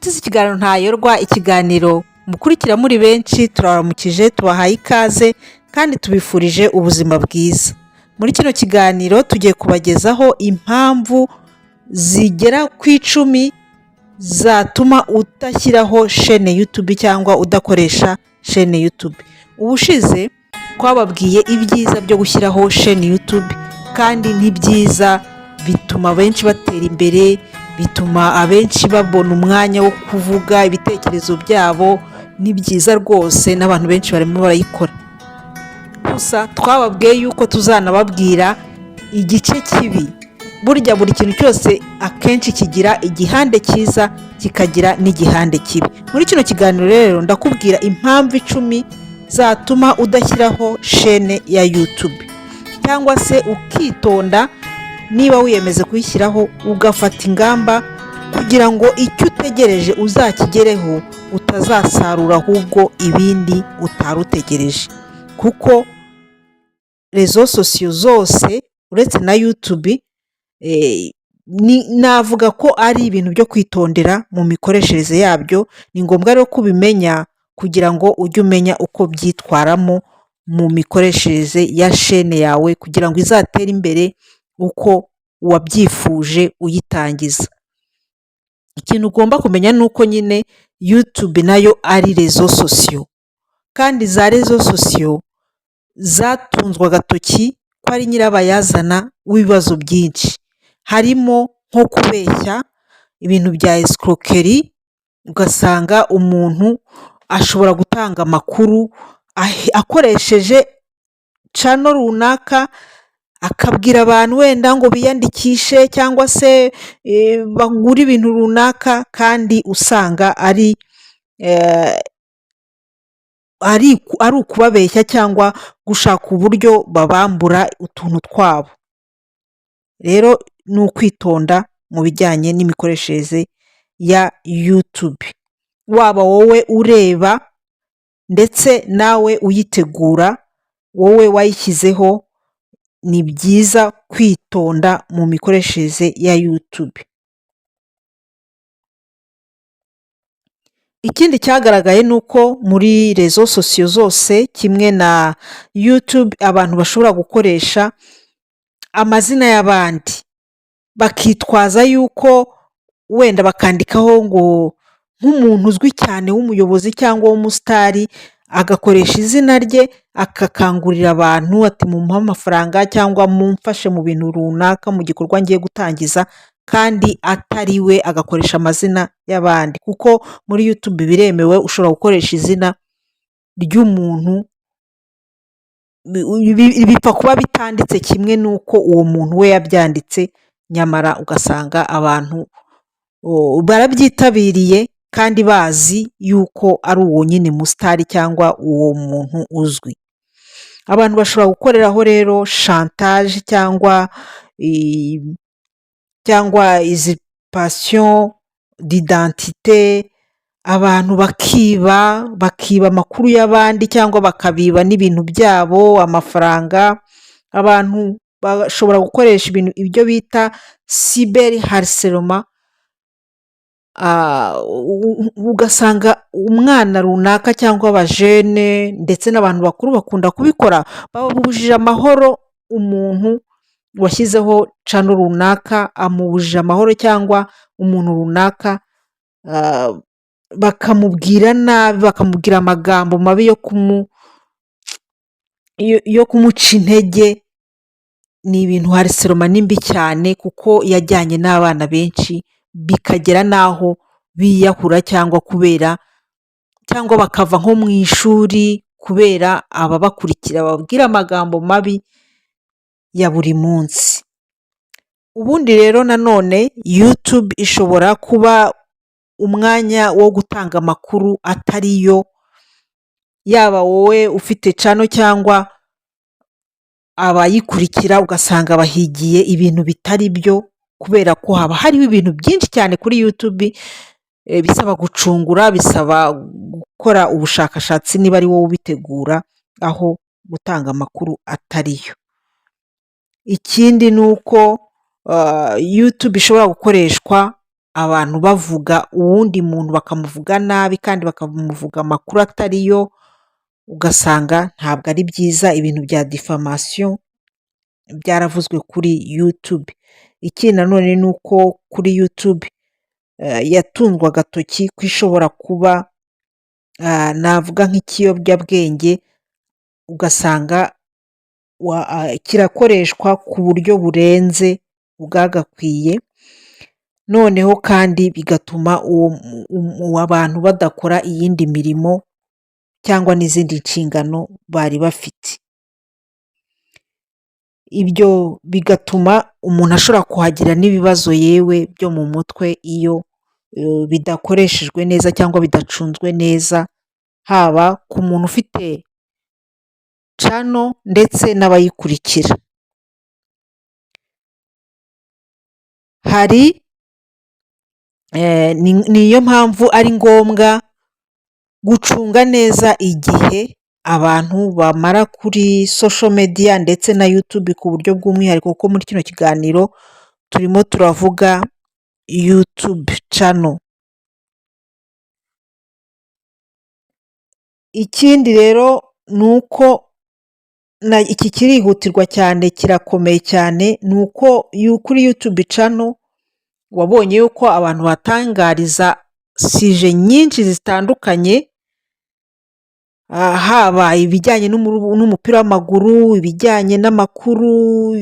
Inshuti z'ikiganiro ntayorwa, ikiganiro mukurikira muri benshi turabaramukije, tubahaye ikaze kandi tubifurije ubuzima bwiza. Muri kino kiganiro tugiye kubagezaho impamvu zigera ku 10 zatuma udashyiraho shene YouTube cyangwa udakoresha shene YouTube. Ubushize twababwiye ibyiza byo gushyiraho shene YouTube kandi ni byiza, bituma benshi batera imbere, bituma abenshi babona umwanya wo kuvuga ibitekerezo byabo. Ni byiza rwose n'abantu benshi barimo barayikora. Gusa twababwiye yuko tuzanababwira igice kibi. Burya buri kintu cyose akenshi kigira igihande cyiza kikagira n'igihande kibi. Muri kino kiganiro rero ndakubwira impamvu 10 zatuma udashyiraho shene ya YouTube, cyangwa se ukitonda niba wiyemeze kuyishyiraho ugafata ingamba kugira ngo icyo utegereje uzakigereho, utazasarura ahubwo ibindi utari utegereje. Kuko rezo sosiyo zose uretse na YouTube navuga ko ari ibintu byo kwitondera mu mikoreshereze yabyo. Ni ngombwa rero kubimenya kugira ngo ujye umenya uko byitwaramo mu mikoreshereze ya shene yawe, kugira ngo izatere imbere uko wabyifuje uyitangiza. Ikintu ugomba kumenya ni uko nyine YouTube nayo ari rezo sosiyo, kandi za rezo sosiyo zatunzwe agatoki ko ari nyirabayazana w'ibibazo byinshi, harimo nko kubeshya, ibintu bya escroquerie. Ugasanga umuntu ashobora gutanga amakuru akoresheje channel runaka, akabwira abantu wenda ngo biyandikishe cyangwa se bagura ibintu runaka, kandi usanga ari ukubabeshya cyangwa gushaka uburyo babambura utuntu twabo. Rero ni ukwitonda mu bijyanye n'imikoreshereze ya YouTube, waba wowe ureba ndetse nawe uyitegura, wowe wayishyizeho. Ni byiza kwitonda mu mikoreshereze ya YouTube. Ikindi cyagaragaye ni uko muri rezo sosiyo zose kimwe na YouTube, abantu bashobora gukoresha amazina y'abandi, bakitwaza yuko wenda bakandikaho ngo nk'umuntu uzwi cyane w'umuyobozi cyangwa w'umusitari, agakoresha izina rye akakangurira abantu ati mumuhe amafaranga cyangwa mumfashe mu bintu runaka mu gikorwa ngiye gutangiza, kandi atari we, agakoresha amazina y'abandi. Kuko muri YouTube biremewe, ushobora gukoresha izina ry'umuntu, bipfa kuba bitanditse kimwe n'uko uwo muntu we yabyanditse, nyamara ugasanga abantu barabyitabiriye kandi bazi yuko ari uwo nyine musitari cyangwa uwo muntu uzwi. Abantu bashobora gukoreraho rero chantage cyangwa usurpation d'identité, abantu bakiba amakuru y'abandi cyangwa bakabiba n'ibintu byabo, amafaranga. Abantu bashobora gukoresha ibyo bita cyber harcèlement. Ugasanga umwana runaka cyangwa abajene ndetse n'abantu bakuru bakunda kubikora, babujije amahoro umuntu washyizeho channel runaka, amubujije amahoro, cyangwa umuntu runaka bakamubwira nabi, bakamubwira amagambo mabi yo kumuca intege. Ni ibintu harcèlement ni mbi cyane, kuko yajyanye n'abana benshi, bikagera n'aho biyahura cyangwa bakava nko mu ishuri kubera ababakurikira bababwira amagambo mabi ya buri munsi. Ubundi rero nanone YouTube ishobora kuba umwanya wo gutanga amakuru atari yo, yaba wowe ufite channel cyangwa abayikurikira ugasanga bahigiye ibintu bitari byo, kubera ko haba hariho ibintu byinshi cyane kuri YouTube bisaba gucungura, bisaba gukora ubushakashatsi niba ari wowe ubitegura, aho gutanga amakuru atari yo. Ikindi ni uko YouTube ishobora gukoreshwa abantu bavuga uwundi muntu bakamuvuga nabi kandi bakamuvuga amakuru atari yo, ugasanga ntabwo ari byiza. Ibintu bya diffamation byaravuzwe kuri YouTube. Ikindi nanone ni uko kuri YouTube yatunzwe agatoki ko ishobora kuba navuga nk'ikiyobyabwenge, ugasanga kirakoreshwa ku buryo burenze ubwagakwiye, noneho kandi bigatuma abantu badakora iyindi mirimo cyangwa n'izindi nshingano bari bafite. Ibyo bigatuma umuntu ashobora kuhagira n'ibibazo yewe byo mu mutwe iyo bidakoreshejwe neza cyangwa bidacunzwe neza, haba ku muntu ufite channel ndetse n'abayikurikira. Niyo mpamvu ari ngombwa gucunga neza igihe abantu bamara kuri social media ndetse na YouTube ku buryo bw'umwihariko, kuko muri kino kiganiro turimo turavuga YouTube channel. Ikindi rero ni uko iki kirihutirwa cyane, kirakomeye cyane, ni uko kuri YouTube channel wabonye yuko abantu batangariza sije nyinshi zitandukanye, haba ibijyanye n'umupira w'amaguru, ibijyanye n'amakuru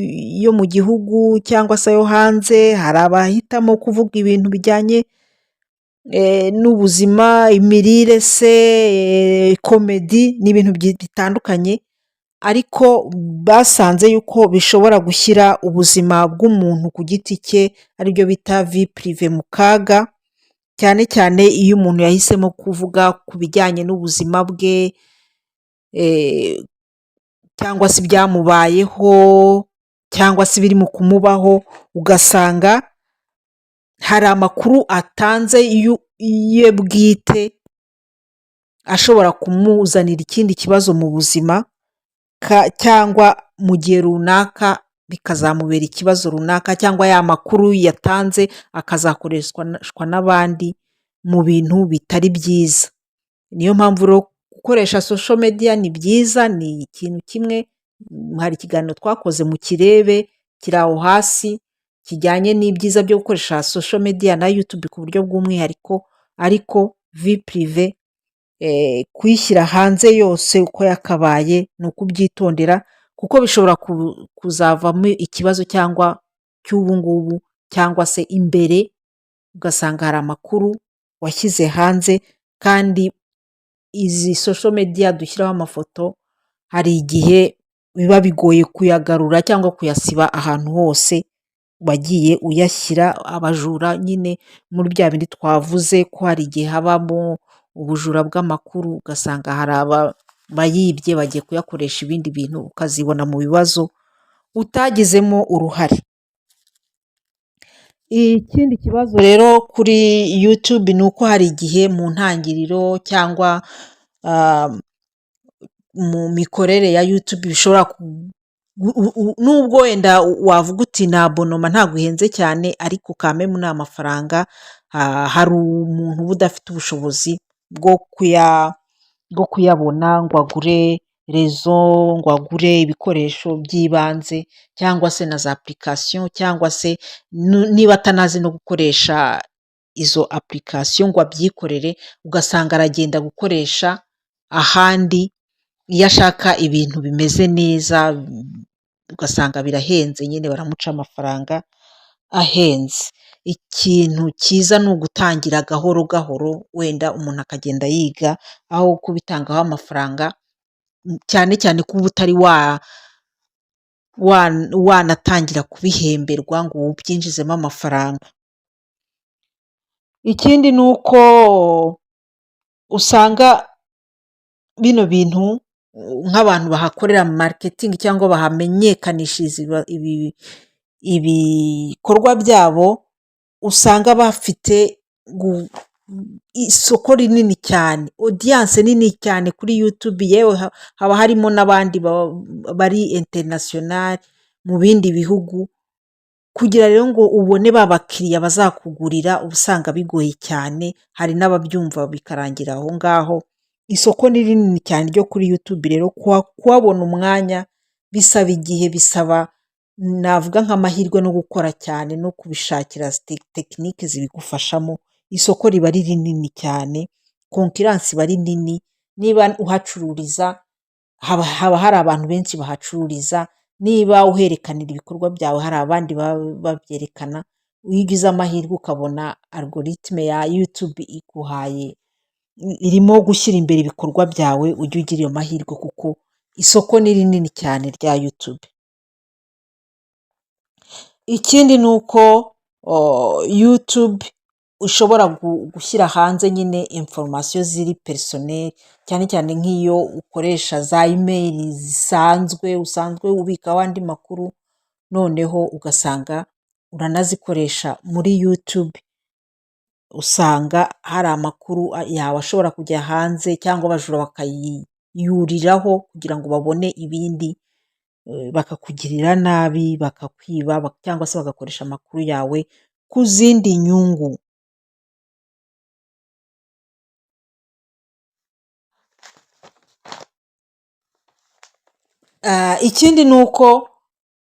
yo mu gihugu cyangwa se ayo hanze. Hari abahitamo kuvuga ibintu bijyanye n'ubuzima, imirire se, komedi n'ibintu bitandukanye, ariko basanze yuko bishobora gushyira ubuzima bw'umuntu ku giti cye, aribyo bita vie prive, mu kaga, cyane cyane iyo umuntu yahisemo kuvuga ku bijyanye n'ubuzima bwe cyangwa se ibyamubayeho cyangwa se ibiri mu kumubaho, ugasanga hari amakuru atanze ye bwite ashobora kumuzanira ikindi kibazo mu buzima, cyangwa mu gihe runaka bikazamubera ikibazo runaka, cyangwa ya makuru yatanze akazakoreshwa n'abandi mu bintu bitari byiza. Niyo mpamvu rero gukoresha social media ni byiza, ni ikintu kimwe. Hari ikiganiro twakoze mu kirebe kiri aho hasi kijyanye n'ibyiza byo gukoresha social media na YouTube ku buryo bw'umwihariko, ariko vie prive kuyishyira hanze yose uko yakabaye ni ukubyitondera, kuko bishobora kuzavamo ikibazo cyangwa cy'ubu ngubu cyangwa se imbere, ugasanga hari amakuru washyize hanze, kandi izi social media dushyiraho amafoto hari igihe biba bigoye kuyagarura cyangwa kuyasiba ahantu hose wagiye uyashyira. Abajura nyine muri bya bindi twavuze ko hari igihe habamo ubujura bw'amakuru, ugasanga hari abayibye bagiye kuyakoresha ibindi bintu, ukazibona mu bibazo utagizemo uruhare. Ikindi kibazo rero kuri YouTube ni uko hari igihe mu ntangiriro cyangwa mu mikorere ya YouTube bishobora nubwo wenda wavuga uti na abonoma ntabwo ihenze cyane, ariko kamemu ni amafaranga. Hari umuntu uba udafite ubushobozi bwo kuyabona ngo agure rezo, ngo agure ibikoresho by'ibanze cyangwa se na za application, cyangwa se niba atanazi no gukoresha izo application ngo abyikorere, ugasanga aragenda gukoresha ahandi iyo ashaka ibintu bimeze neza, ugasanga birahenze, nyine baramuca amafaranga ahenze. Ikintu cyiza ni ugutangira gahoro gahoro, wenda umuntu akagenda yiga aho kubitangaho amafaranga, cyane cyane kuba utari wanatangira kubihemberwa ngo ubyinjizemo amafaranga. Ikindi ni uko usanga bino bintu nk'abantu bahakorera marketing cyangwa bahamenyekanishiriza ibikorwa byabo, usanga bafite isoko rinini cyane, audience nini cyane kuri YouTube. Yewe haba harimo n'abandi bari international mu bindi bihugu, kugira rero ngo ubone ba bakiriya bazakugurira uba usanga bigoye cyane, hari n'ababyumva bikarangira aho ngaho. Isoko ni rinini cyane ryo kuri YouTube rero kuhabona umwanya bisaba igihe, bisaba navuga nk'amahirwe no gukora cyane no kubishakira tekinike zibigufashamo. Isoko riba ari rinini cyane, konkiransi iba ari nini, niba uhacururiza haba hari abantu benshi bahacururiza, niba uherekanira ibikorwa byawe hari abandi babyerekana. Iyo ugize amahirwe ukabona algoritme ya YouTube irimo gushyira imbere ibikorwa byawe, ujye ugira iyo mahirwe kuko isoko ni rinini cyane rya YouTube. Ikindi ni uko YouTube ushobora gushyira hanze nyine information ziri personnel, cyane cyane nk'iyo ukoresha za email usanzwe ubikaho andi makuru, noneho ugasanga uranazikoresha muri YouTube. Usanga hari amakuru yawe ashobora kujya hanze cyangwa abajura bakayiyuriraho kugira ngo babone ibindi, bakakugirira nabi, bakakwiba cyangwa se bagakoresha amakuru yawe ku zindi nyungu. Ikindi ni uko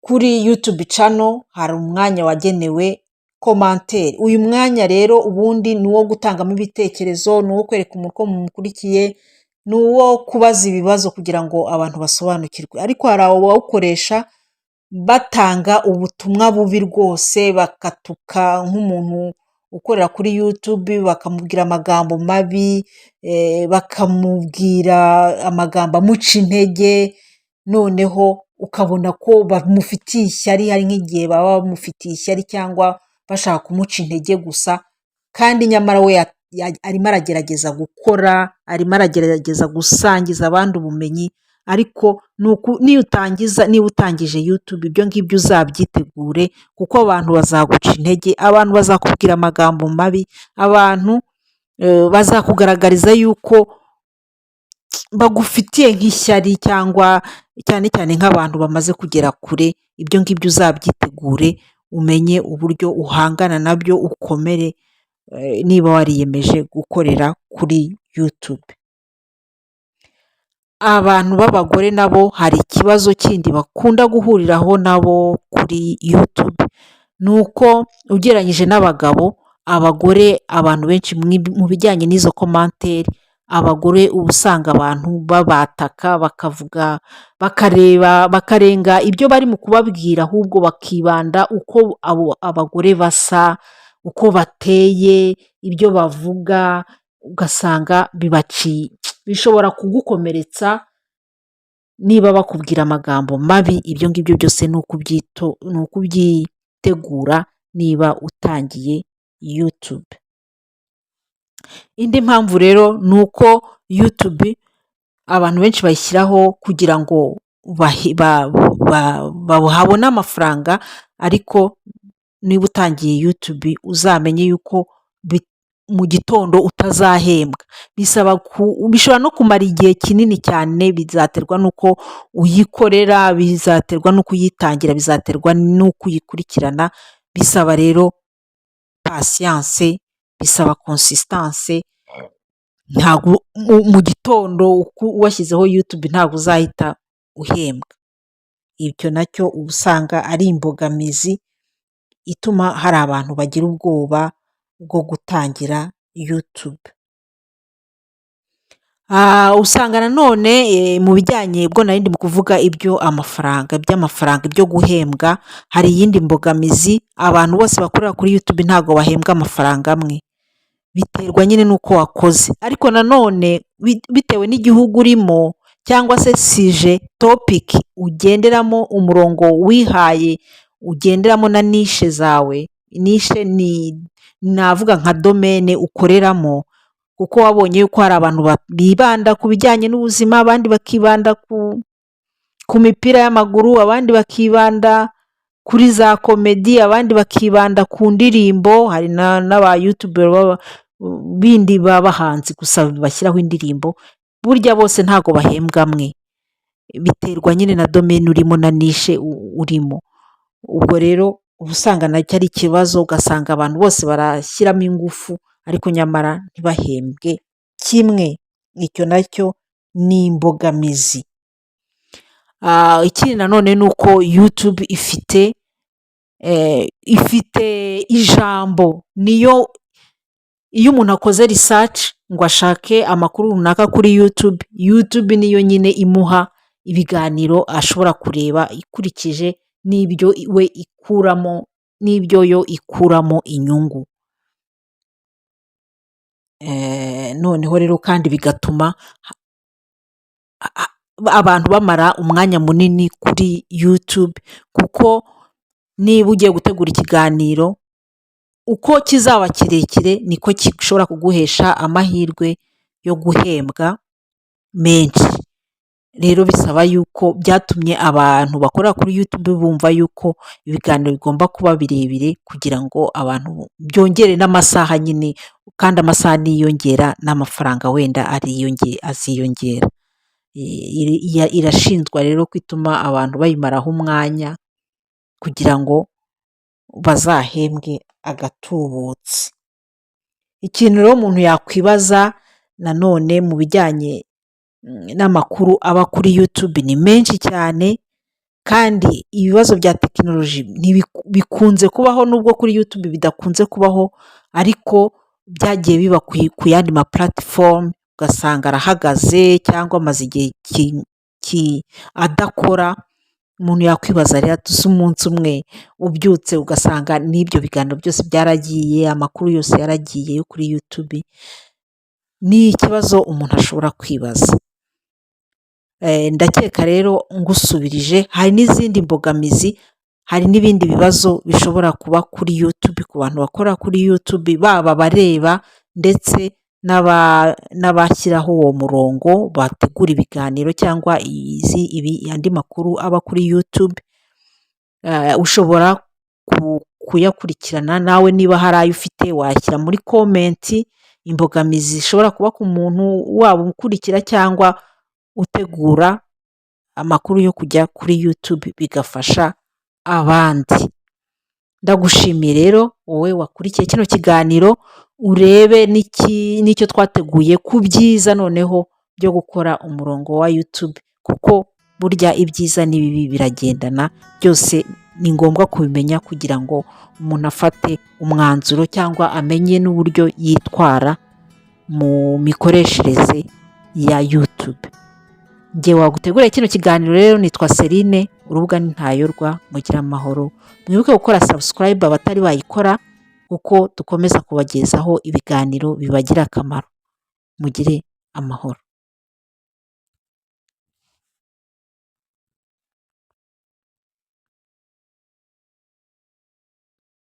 kuri YouTube channel hari umwanya wagenewe commentaire. Uyu mwanya rero ubundi ni uwo gutangamo ibitekerezo, ni uwo kwereka umuntu ko mumukurikiye, ni uwo kubaza ibibazo kugira ngo abantu basobanukirwe. Ariko hari abawukoresha batanga ubutumwa bubi rwose, bakatuka nk'umuntu ukorera kuri YouTube, bakamubwira amagambo mabi, bakamubwira amagambo amuca intege, noneho ukabona ko bamufitiye ishyari. Hari nk'igihe baba bamufitiye ishyari cyangwa bashaka kumuca intege gusa, kandi nyamara we arimo aragerageza gukora, arimo aragerageza gusangiza abandi ubumenyi. Ariko niba utangije YouTube, ibyo ngibyo uzabyitegure, kuko abantu bazaguca intege, abantu bazakubwira amagambo mabi, abantu bazakugaragariza yuko bagufitiye nk'ishyari, cyangwa cyane cyane nk'abantu bamaze kugera kure. Ibyo ngibyo uzabyitegure, umenye uburyo uhangana nabyo, ukomere, niba wariyemeje gukorera kuri YouTube. Abantu b'abagore nabo hari ikibazo kindi bakunda guhuriraho nabo kuri YouTube, ni uko ugereranyije n'abagabo, abagore abantu benshi mu bijyanye n'izo commentaire, abagore uba usanga abantu babataka, bakavuga, bakarenga ibyo bari mu kubabwira, ahubwo bakibanda uko abagore basa, uko bateye, ibyo bavuga, ugasanga bishobora kugukomeretsa. Niba bakubwira amagambo mabi, ibyo ngibyo byose ni ukubyitegura niba utangiye YouTube. Indi mpamvu rero ni uko YouTube abantu benshi bayishyiraho kugira ngo babone amafaranga, ariko niba utangiye YouTube uzamenye yuko mu gitondo utazahembwa. Bishobora no kumara igihe kinini cyane, bizaterwa n'uko uyikorera, bizaterwa n'uko uyitangira, bizaterwa n'uko uyikurikirana. Bisaba rero patience, bisaba consistance. Ntabwo mu gitondo washyizeho YouTube ntabwo uzahita uhembwa. Ibyo nacyo uba usanga ari imbogamizi ituma hari abantu bagira ubwoba bwo gutangira YouTube. Usanga nanone mu bijyanye, bwo nari ndimo kuvuga iby'amafaranga, ibyo guhembwa, hari iyindi mbogamizi. Abantu bose bakorera kuri YouTube ntabwo bahembwa amafaranga amwe, biterwa nyine n'uko wakoze. Ariko nanone bitewe n'igihugu urimo, cyangwa se sije topic ugenderamo, umurongo wihaye ugenderamo na nishe zawe. Nishe ni navuga nka domaine ukoreramo, kuko wabonye yuko hari abantu bibanda ku bijyanye n'ubuzima, abandi bakibanda ku mipira y'amaguru, abandi bakibanda kuri za komedi, abandi bakibanda ku ndirimbo. Hari n'aba YouTuber bindi b'abahanzi gusa bashyiraho indirimbo. Burya bose ntago bahembwa amwe, biterwa nyine na domaine urimo na nishe urimo. Ubwo rero uba usanga nacyo ari ikibazo, ugasanga abantu bose barashyiramo ingufu ariko nyamara ntibahembwe kimwe. Icyo nacyo ni imbogamizi. Ikindi nanone ni uko YouTube ifite ijambo. Iyo umuntu akoze research ngo ashake amakuru runaka kuri YouTube niyo nyine imuha ibiganiro ashobora kureba ikurikije n'ibyo yo ikuramo inyungu. Noneho rero kandi bigatuma abantu bamara umwanya munini kuri YouTube, kuko niba ugiye gutegura ikiganiro, uko kizaba kirekire niko gishobora kuguhesha amahirwe yo guhembwa menshi. Rero bisaba yuko byatumye abantu bakora kuri YouTube bumva yuko ibiganiro bigomba kuba birebire kugira ngo abantu byongere n'amasaha nyine, kandi amasaha niyongera n'amafaranga wenda aziyongera. Irashinjwa rero ko ituma abantu bayimaraho umwanya kugira ngo bazahembwe agatubutse. Ikintu rero umuntu yakwibaza nanone mu bijyanye n'amakuru aba kuri YouTube ni menshi cyane, kandi ibibazo bya tekinoloji bikunze kubaho, nubwo kuri YouTube bidakunze kubaho ariko byagiye biba ku yandi ma platform, ugasanga arahagaze cyangwa amaze igihe adakora. Umuntu yakwibaza rero ati umunsi umwe ubyutse ugasanga n'ibyo biganiro byose byaragiye, amakuru yose yaragiye yo kuri YouTube, ni ikibazo umuntu ashobora kwibaza. Ndakeka rero ngusubirije, hari n'izindi mbogamizi, hari n'ibindi bibazo bishobora kuba kuri YouTube ku bantu bakora kuri YouTube, baba bareba ndetse n'abashyiraho uwo murongo bategura ibiganiro cyangwa andi makuru aba kuri YouTube. Ushobora kuyakurikirana nawe, niba hari ayo ufite washyira muri komenti imbogamizi zishobora kuba ku muntu waba ukurikira cyangwa utegura amakuru yo kujya kuri YouTube bigafasha abandi. Ndagushimiye rero wowe wakurikiye kino kiganiro, urebe n'icyo twateguye ku byiza noneho byo gukora umurongo wa YouTube, kuko burya ibyiza n'ibibi biragendana, byose ni ngombwa kubimenya kugira ngo umuntu afate umwanzuro cyangwa amenye n'uburyo yitwara mu mikoreshereze ya YouTube. Njye wagutegura kino kiganiro rero nitwa Celine, urubuga ni Ntayorwa. Mugire amahoro, mwibuke gukora subscribe abatari bayikora, kuko dukomeza kubagezaho ibiganiro bibagira akamaro. Mugire amahoro.